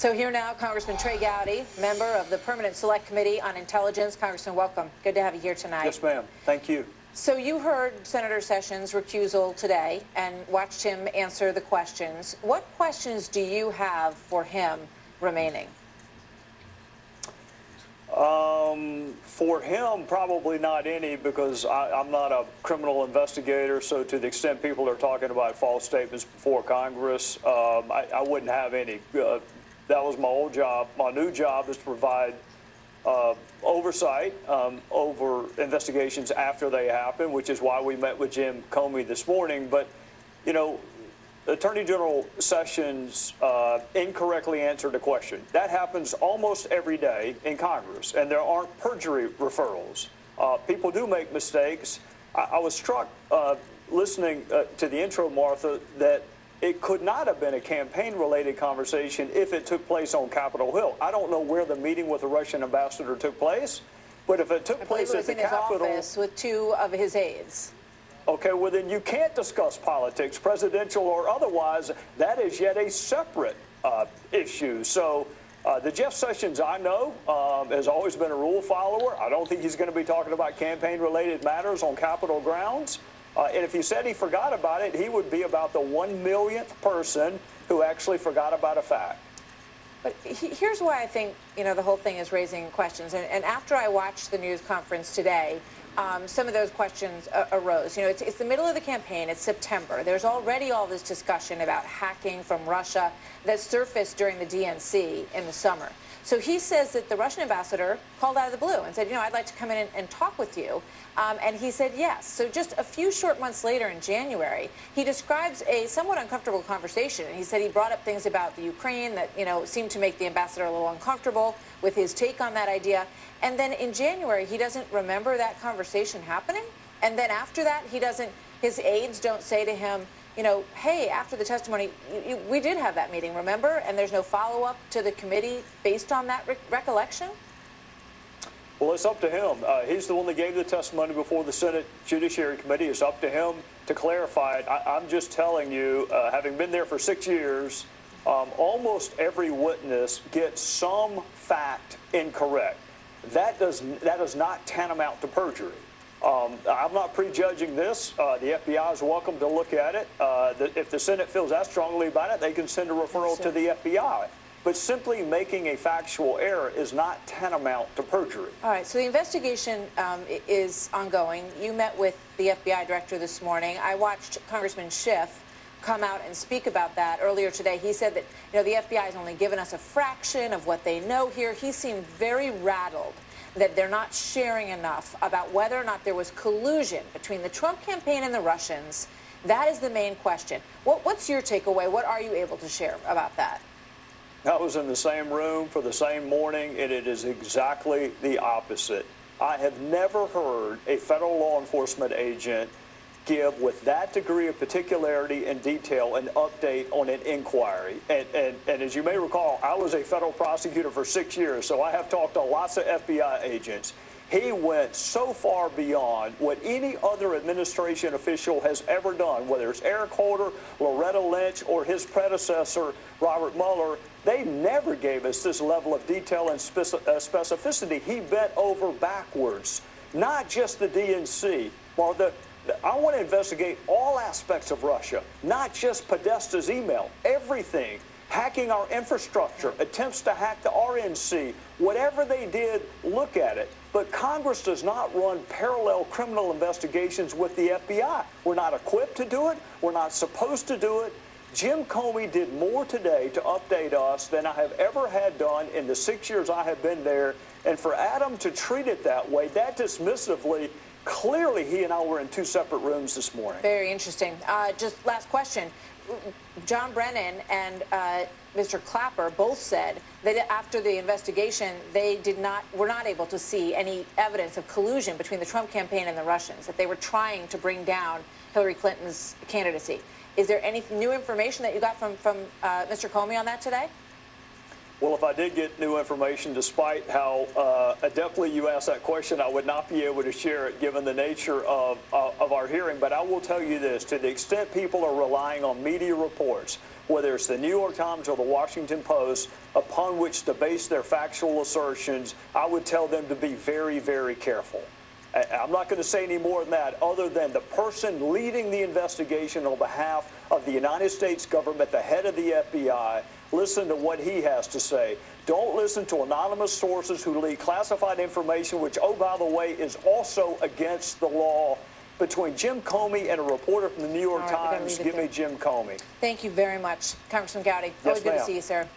So here now, Congressman Trey Gowdy, member of the Permanent Select Committee on Intelligence. Congressman, welcome. Good to have you here tonight. Yes, ma'am. Thank you. So you heard Senator Sessions' recusal today and watched him answer the questions. What questions do you have for him remaining? For him, probably not any, because I'm not a criminal investigator. So to the extent people are talking about false statements before Congress, I wouldn't have any. That was my old job. My new job is to provide oversight over investigations after they happen, which is why we met with Jim Comey this morning. But, you know, Attorney General Sessions incorrectly answered a question. That happens almost every day in Congress, and there aren't perjury referrals. People do make mistakes. I was struck listening to the intro, Martha, that it could not have been a campaign-related conversation if it took place on Capitol Hill. I don't know where the meeting with the Russian ambassador took place, but if it took place at the Capitol, it was in his office with two of his aides. Okay, well then you can't discuss politics, presidential or otherwise. That is yet a separate issue. So the Jeff Sessions I know has always been a rule follower. I don't think he's going to be talking about campaign-related matters on Capitol grounds. And if he said he forgot about it, he would be about the 1 millionth person who actually forgot about a fact. But here's why I think, you know, the whole thing is raising questions. And after I watched the news conference today, some of those questions arose. You know, it's the middle of the campaign. It's September. There's already all this discussion about hacking from Russia that surfaced during the DNC in the summer. So he says that the Russian ambassador called out of the blue and said, you know, I'd like to come in and talk with you. And he said yes. So just a few short months later in January, he describes a somewhat uncomfortable conversation. And he said he brought up things about the Ukraine that, you know, seemed to make the ambassador a little uncomfortable with his take on that idea. And then in January, he doesn't remember that conversation happening. And then after that, his aides don't say to him, you know, hey, after the testimony, we did have that meeting, remember? And there's no follow-up to the committee based on that recollection? Well, it's up to him. He's the one that gave the testimony before the Senate Judiciary Committee. It's up to him to clarify it. I'm just telling you, having been there for 6 years, almost every witness gets some fact incorrect. That is not tantamount to perjury. I'm not prejudging this. The FBI is welcome to look at it. If the Senate feels that strongly about it, they can send a referral to the FBI. But simply making a factual error is not tantamount to perjury. All right, so the investigation is ongoing. You met with the FBI director this morning. I watched Congressman Schiff come out and speak about that earlier today. He said that, you know, the FBI has only given us a fraction of what they know here. He seemed very rattled that they're not sharing enough about whether or not there was collusion between the Trump campaign and the Russians. That is the main question. What's your takeaway? What are you able to share about that? I was in the same room for the same morning, and it is exactly the opposite. I have never heard a federal law enforcement agent give with that degree of particularity and detail an update on an inquiry. And as you may recall, I was a federal prosecutor for 6 years, so I have talked to lots of FBI agents. He went so far beyond what any other administration official has ever done, whether it's Eric Holder, Loretta Lynch, or his predecessor, Robert Mueller. They never gave us this level of detail and specificity. He bent over backwards, not just the DNC. I want to investigate all aspects of Russia, not just Podesta's email, everything. Hacking our infrastructure, attempts to hack the RNC, whatever they did, look at it. But Congress does not run parallel criminal investigations with the FBI. We're not equipped to do it. We're not supposed to do it. Jim Comey did more today to update us than I have ever had done in the 6 years I have been there. And for Adam to treat it that way, that dismissively, clearly he and I were in two separate rooms this morning. Very interesting. Just last question. John Brennan and Mr. Clapper both said that after the investigation, they were not able to see any evidence of collusion between the Trump campaign and the Russians, that they were trying to bring down Hillary Clinton's candidacy. Is there any new information that you got from Mr. Comey on that today? Well, if I did get new information, despite how adeptly you asked that question, I would not be able to share it given the nature of our hearing. But I will tell you this, to the extent people are relying on media reports, whether it's the New York Times or the Washington Post, upon which to base their factual assertions, I would tell them to be very, very careful. I'm not going to say any more than that, other than the person leading the investigation on behalf of the United States government, the head of the FBI. Listen to what he has to say. Don't listen to anonymous sources who leak classified information, which, oh, by the way, is also against the law. Between Jim Comey and a reporter from the New York Times, give me Jim Comey. Thank you very much, Congressman Gowdy. Yes, Always good to ma'am. see you, sir.